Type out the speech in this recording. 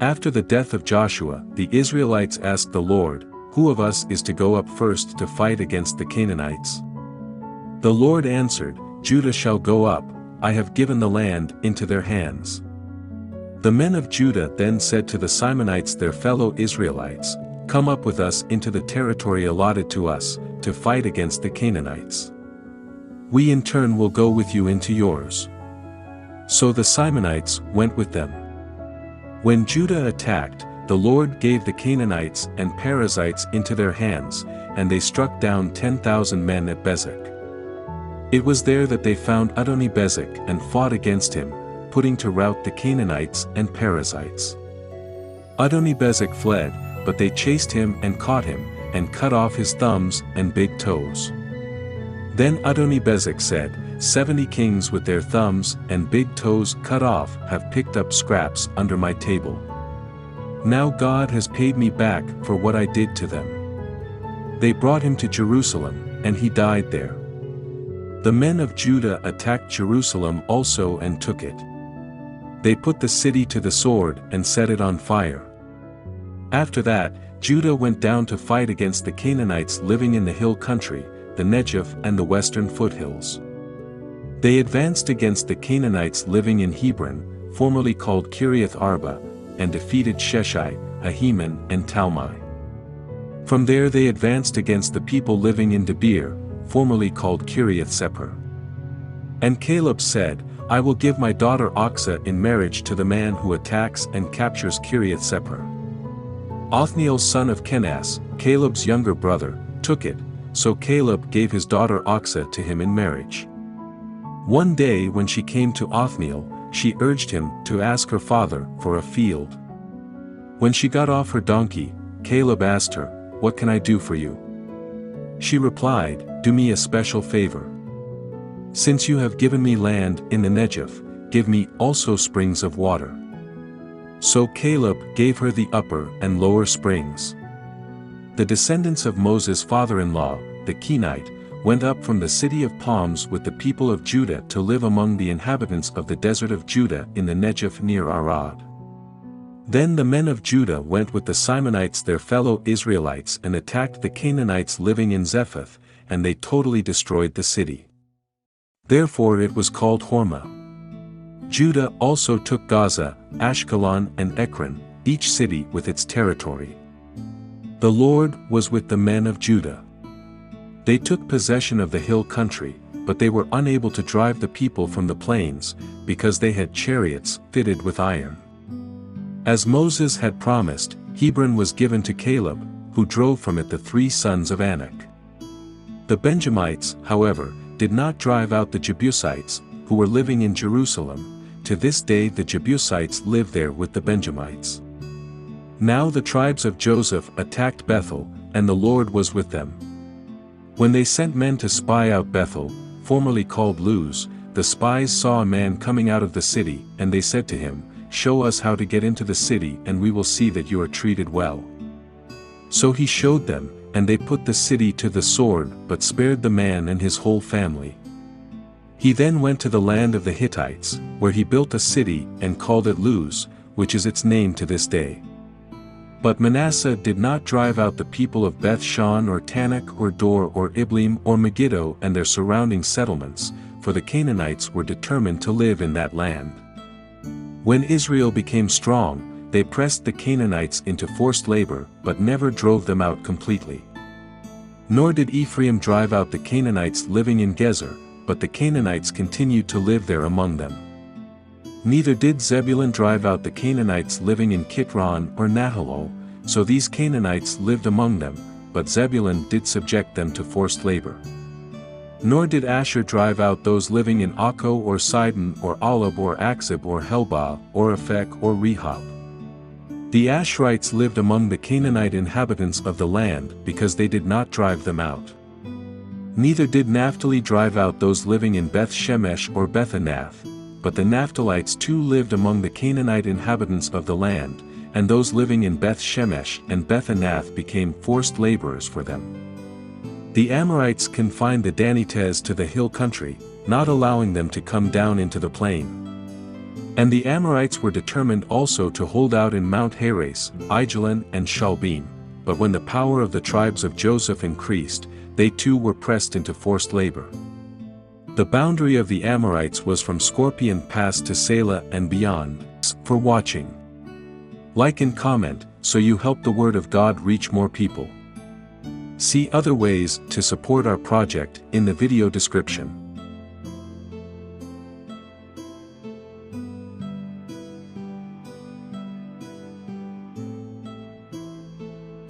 After the death of Joshua, the Israelites asked the Lord, "Who of us is to go up first to fight against the Canaanites?" The Lord answered, "Judah shall go up, I have given the land into their hands." The men of Judah then said to the Simonites their fellow Israelites, "Come up with us into the territory allotted to us, to fight against the Canaanites. We in turn will go with you into yours." So the Simonites went with them. When Judah attacked, the Lord gave the Canaanites and Perizzites into their hands, and they struck down 10,000 men at Bezek. It was there that they found Adoni-Bezek and fought against him, putting to rout the Canaanites and Perizzites. Adoni-Bezek fled, but they chased him and caught him, and cut off his thumbs and big toes. Then Adoni-Bezek said, 70 kings with their thumbs and big toes cut off have picked up scraps under my table. Now God has paid me back for what I did to them. They brought him to Jerusalem, and he died there. The men of Judah attacked Jerusalem also and took it. They put the city to the sword and set it on fire. After that, Judah went down to fight against the Canaanites living in the hill country, the Negev and the western foothills. They advanced against the Canaanites living in Hebron, formerly called Kiriath Arba, and defeated Sheshai, Ahiman and Talmai. From there they advanced against the people living in Debir, formerly called Kiriath Sepher. And Caleb said, "I will give my daughter Achsah in marriage to the man who attacks and captures Kiriath Sepher." Othniel son of Kenaz, Caleb's younger brother, took it, so Caleb gave his daughter Achsah to him in marriage. One day when she came to Othniel, she urged him to ask her father for a field. When she got off her donkey, Caleb asked her, "What can I do for you?" She replied, "Do me a special favor. Since you have given me land in the Negev, give me also springs of water." So Caleb gave her the upper and lower springs. The descendants of Moses' father-in-law, the Kenite, went up from the city of palms with the people of Judah to live among the inhabitants of the desert of Judah in the Negev near Arad. Then the men of Judah went with the Simonites their fellow Israelites and attacked the Canaanites living in Zephath, and they totally destroyed the city. Therefore it was called Hormah. Judah also took Gaza, Ashkelon and Ekron, each city with its territory. The Lord was with the men of Judah. They took possession of the hill country, but they were unable to drive the people from the plains, because they had chariots fitted with iron. As Moses had promised, Hebron was given to Caleb, who drove from it the 3 sons of Anak. The Benjamites, however, did not drive out the Jebusites, who were living in Jerusalem. To this day the Jebusites live there with the Benjamites. Now the tribes of Joseph attacked Bethel, and the Lord was with them. When they sent men to spy out Bethel, formerly called Luz, the spies saw a man coming out of the city, and they said to him, "Show us how to get into the city and we will see that you are treated well." So he showed them, and they put the city to the sword but spared the man and his whole family. He then went to the land of the Hittites, where he built a city and called it Luz, which is its name to this day. But Manasseh did not drive out the people of Beth-shan or Tanakh or Dor or Ibleam or Megiddo and their surrounding settlements, for the Canaanites were determined to live in that land. When Israel became strong, they pressed the Canaanites into forced labor but never drove them out completely. Nor did Ephraim drive out the Canaanites living in Gezer, but the Canaanites continued to live there among them. Neither did Zebulun drive out the Canaanites living in Kitron or Nahalol, so these Canaanites lived among them, but Zebulun did subject them to forced labor. Nor did Asher drive out those living in Akko or Sidon or Alab or Aksib or Helbah or Aphek or Rehob. The Asherites lived among the Canaanite inhabitants of the land because they did not drive them out. Neither did Naphtali drive out those living in Beth-Shemesh or Beth-Anath, but the Naphtalites too lived among the Canaanite inhabitants of the land, and those living in Beth-Shemesh and Beth-Anath became forced laborers for them. The Amorites confined the Danites to the hill country, not allowing them to come down into the plain. And the Amorites were determined also to hold out in Mount Heres, Aijalon and Shaalbim, but when the power of the tribes of Joseph increased, they too were pressed into forced labor. The boundary of the Amorites was from Scorpion Pass to Selah and beyond. For watching. Like and comment, so you help the Word of God reach more people. See other ways to support our project in the video description.